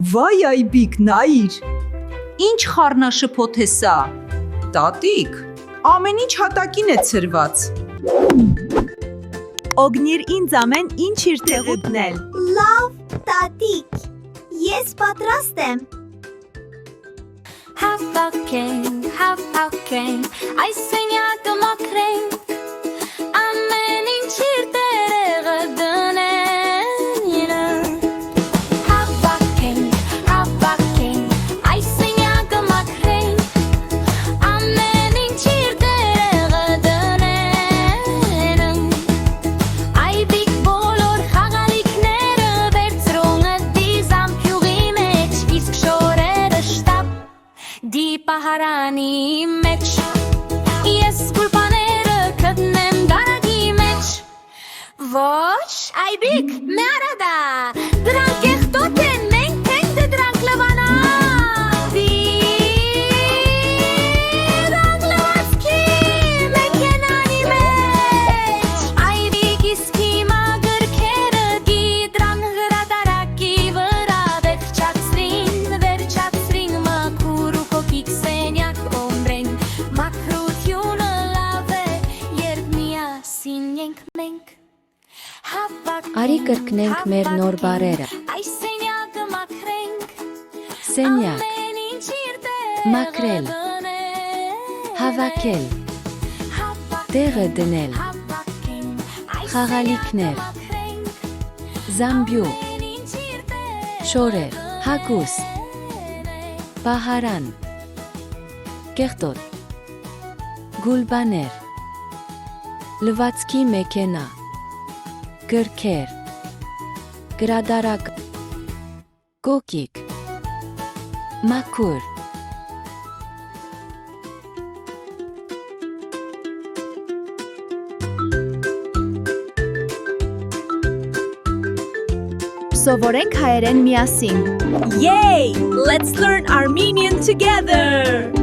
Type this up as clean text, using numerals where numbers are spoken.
Վայ Այբիկ, նայիր։ Ինչ խառնաշփոթ է սա։ Տատիկ, ամեն ինչ հատակին է ցրված։ Օգնիր ինձ ամեն ինչ իր տեղը դնել։ Լավ, տատիկ, ես պատրաստ եմ։ Հավաքենք, այս սենյակը մաքրենք, ամեն ինչ իր տեղը դնենք։ Հավաքենք, այս սենյակը մաքրենք, ամեն ինչ իր տեղը դնենք։ Այբիկ բոլոր խաղալիքները վերցրոնը դիզամփյուղի մեջ, իսկ շորերը շտապ դիպահարանի մեջ, ես գուլպաները կտնեմ դարագի մեջ։ Ոչ, Այբիկ, մերադա, դրանք կեղտոտ են, մենք ենք թե դրանք լվանան։ Դրանք լվացքի մեքենանի մեջ, Այբիկ իսկ հիմա գրքերը գիտրան հրատարակի վրա, վերջացրին մաքուր ու կոպիկ սենյակ օմրենք, մաքրությունը լավ է, երբ միասին ենք մենք։ Արի կրկնենք մեր նոր բառերը։ Այս սենյակը մաքրենք, Սենյակ, ամեն ինչ իր մաքրել, դնել, հավաքել, տեղը դնել, խաղալիքներ, զամբյուղ, շորեր, հագուստ, պահարան, կեղտոտ, գուլբաներ, լվացքի մեքենա, գրքեր, գրադարակ, կոկիկ, մաքուր, Սովորենք հայերեն միասին։ Yay! Let's learn Armenian together!